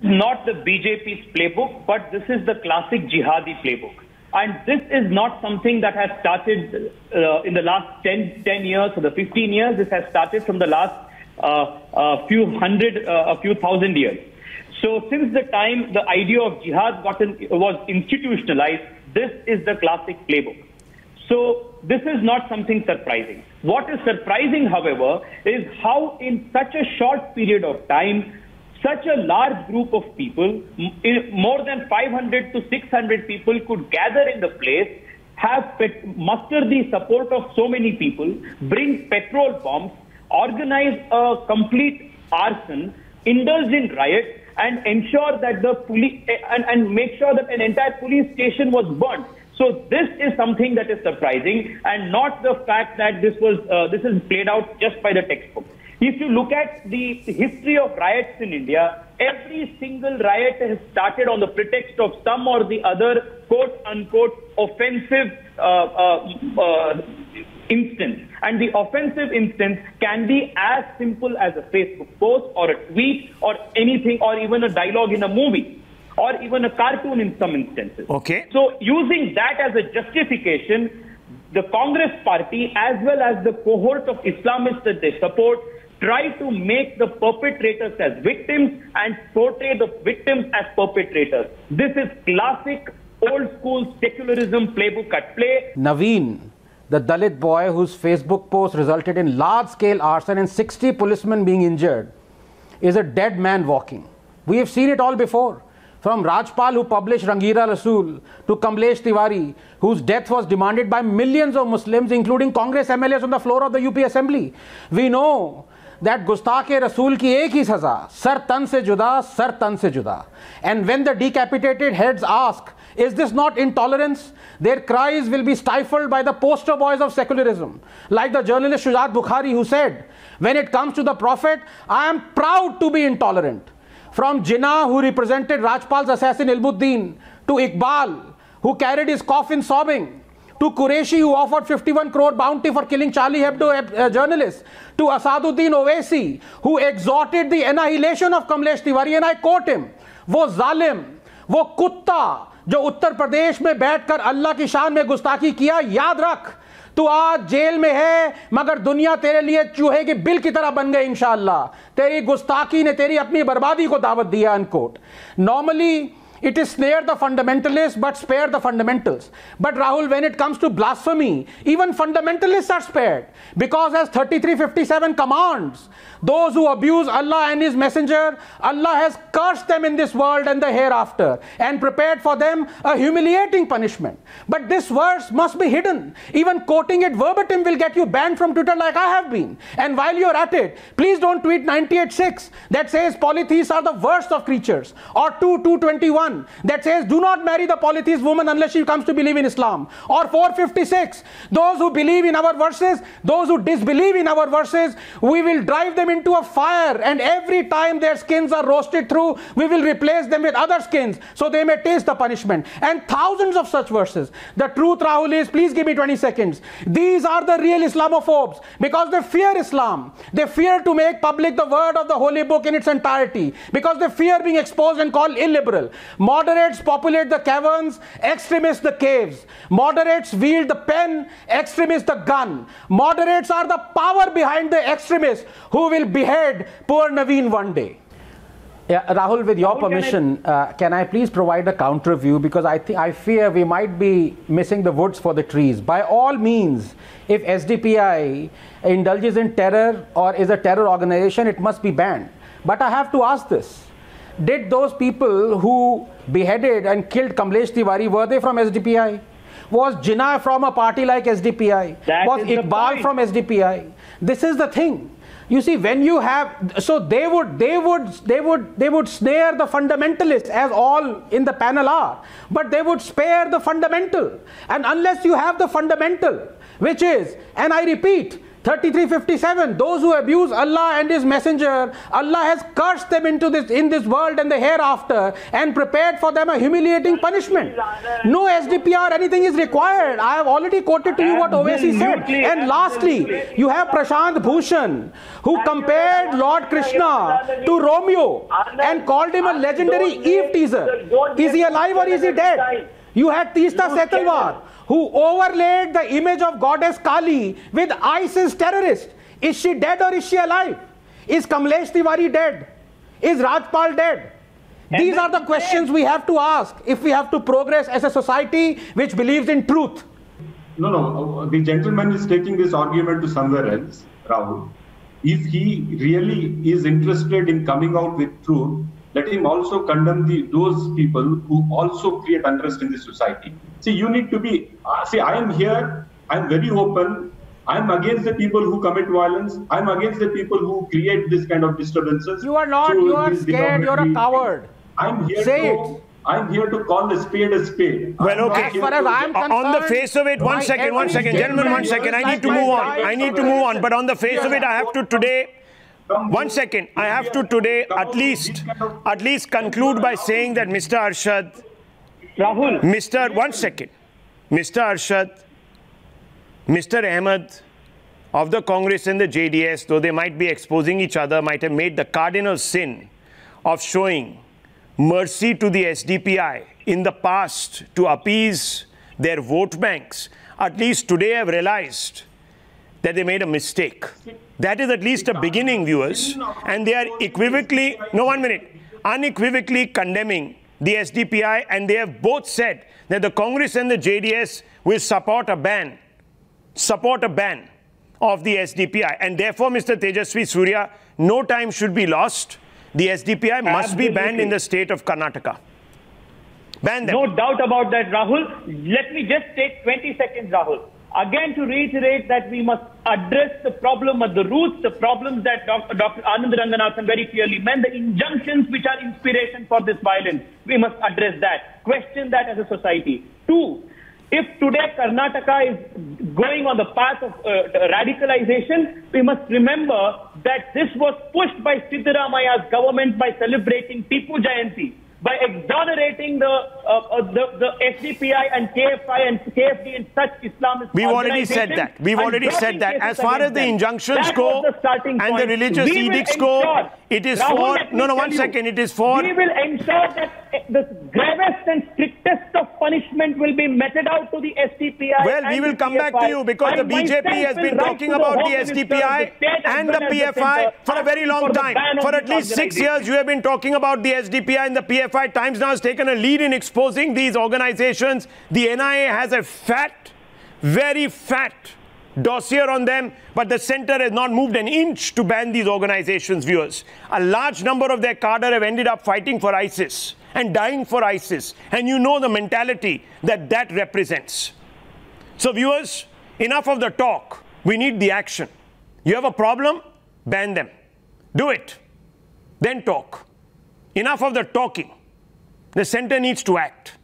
not the BJP's playbook, but this is the classic jihadi playbook. And this is not something that has started in the last 10 years or the 15 years. This has started from the last a few thousand years. So since the time the idea of jihad was institutionalized, this is the classic playbook. So this is not something surprising. What is surprising, however, is how in such a short period of time, such a large group of people, more than 500 to 600 people could gather in the place, muster the support of so many people, bring petrol bombs, organize a complete arson, indulge in riots, and ensure that the police and make sure that an entire police station was burnt. So this is something that is surprising, and not the fact that this is played out just by the textbook. If you look at the history of riots in India, every single riot has started on the pretext of some or the other quote-unquote offensive instance. And the offensive instance can be as simple as a Facebook post or a tweet or anything, or even a dialogue in a movie, or even a cartoon in some instances. Okay. So using that as a justification, the Congress party, as well as the cohort of Islamists that they support, try to make the perpetrators as victims and portray the victims as perpetrators. This is classic old school secularism playbook at play. Naveen, the Dalit boy whose Facebook post resulted in large-scale arson and 60 policemen being injured, is a dead man walking. We have seen it all before. From Rajpal, who published Rangira Rasool, to Kamlesh Tiwari, whose death was demanded by millions of Muslims, including Congress MLAs on the floor of the UP Assembly. We know that Gustakh-e Rasool ki ek hi saza, sar tan se juda. And when the decapitated heads ask, is this not intolerance? Their cries will be stifled by the poster boys of secularism. Like the journalist Shujat Bukhari, who said, when it comes to the Prophet, I am proud to be intolerant. From Jinnah, who represented Rajpal's assassin Ilmuddin, to Iqbal, who carried his coffin sobbing, to Qureshi, who offered 51 crore bounty for killing Charlie Hebdo journalists, to Asaduddin Owaisi, who exhorted the annihilation of Kamlesh Tiwari, and I quote him, वो जालिम, वो कुत्ता जो उत्तर प्रदेश में बैठकर अल्लाह की शान में गुस्ताखी किया, याद रख, तू आज जेल में है, मगर दुनिया तेरे लिए चूहे की बिल की तरह बन गई इंशाअल्लाह. तेरी गुस्ताखी ने तेरी अपनी बर्बादी को दावत दिया. Unquote. Normally, it is snare the fundamentalists but spare the fundamentals. But Rahul, when it comes to blasphemy, even fundamentalists are spared, because as 3357 commands, those who abuse Allah and His Messenger, Allah has cursed them in this world and the hereafter, and prepared for them a humiliating punishment. But this verse must be hidden. Even quoting it verbatim will get you banned from Twitter, like I have been. And while you're at it, please don't tweet 98.6 that says polytheists are the worst of creatures, or 221 that says do not marry the polytheist woman unless she comes to believe in Islam, or 456 those who believe in our verses, those who disbelieve in our verses, we will drive them into a fire, and every time their skins are roasted through, we will replace them with other skins so they may taste the punishment. And thousands of such verses. The truth, Rahul, is, please give me 20 seconds, these are the real Islamophobes, because they fear Islam. They fear to make public the word of the holy book in its entirety, because they fear being exposed and called illiberal. Moderates populate the caverns, extremists the caves. Moderates wield the pen, extremists the gun. Moderates are the power behind the extremists who will behead poor Naveen one day. Yeah, Rahul, with your permission, can I please provide a counter view, because I fear we might be missing the woods for the trees. By all means, if SDPI indulges in terror or is a terror organization, it must be banned. But I have to ask this. Did those people who beheaded and killed Kamlesh Tiwari, were they from SDPI? Was Jinnah from a party like SDPI? Was Iqbal from SDPI? This is the thing. You see, when you have, so they would snare the fundamentalists, as all in the panel are, but they would spare the fundamental. And unless you have the fundamental, which is, and I repeat, 33:57, those who abuse Allah and His Messenger, Allah has cursed them in this world and the hereafter and prepared for them a humiliating punishment. No SDPI or anything is required. I have already quoted to you what Owaisi said. And lastly, you have Prashant Bhushan, who compared Lord Krishna to Romeo and called him a legendary Eve teaser. Is he alive or is he dead? You had Teesta Setalwar, who overlaid the image of goddess Kali with ISIS terrorist. Is she dead or is she alive? Is Kamlesh Tiwari dead? Is Rajpal dead? These are the questions we have to ask if we have to progress as a society which believes in truth. No, the gentleman is taking this argument to somewhere else, Rahul. If he really is interested in coming out with truth, let him also condemn those people who also create unrest in the society. See, you need to be, I am here, I am very open, I am against the people who commit violence, I am against the people who create this kind of disturbances. You are not, you are scared, you are a coward. I'm here to call a spade a spade. Well, okay. As far as I'm concerned, on the face of it, one second, gentlemen, 1 second. I need to move on. But on the face of it, I have to today, 1 second. I have to today at least conclude by saying that Mr. Arshad, Rahul, 1 second. Mr. Arshad, Mr. Ahmed of the Congress and the JDS, though they might be exposing each other, might have made the cardinal sin of showing mercy to the SDPI in the past to appease their vote banks. At least today I've realized that they made a mistake. That is at least a beginning, viewers. And they are unequivocally condemning the SDPI, and they have both said that the Congress and the JDS will support a ban of the SDPI. And therefore, Mr. Tejasvi Surya, no time should be lost. The SDPI must be banned in the state of Karnataka. Ban them. No doubt about that, Rahul. Let me just take 20 seconds, Rahul. Again, to reiterate that we must address the problem at the roots, the problems that Dr. Anand Ranganathan very clearly meant, the injunctions which are inspiration for this violence. We must address that, question that as a society. 2, if today Karnataka is going on the path of radicalization, we must remember that this was pushed by Siddaramaya's government by celebrating Tipu Jayanti, by exonerating the SDPI and KFI and KFD and such Islamist We've already said that. As far as the injunctions go and the religious edicts go, it is for... No, 1 second. It is for... We will ensure that the gravest and strictest of punishment will be meted out to the SDPI. Well, we will come back to you because the BJP has been talking about the SDPI and the PFI for a very long time. For at least 6 years, you have been talking about the SDPI and the PFI. Times Now has taken a lead in exposing these organizations. The NIA has a very fat dossier on them, but the center has not moved an inch to ban these organizations, viewers. A large number of their cadre have ended up fighting for ISIS and dying for ISIS. And you know the mentality that represents. So, viewers, enough of the talk. We need the action. You have a problem? Ban them. Do it. Then talk. Enough of the talking. The center needs to act.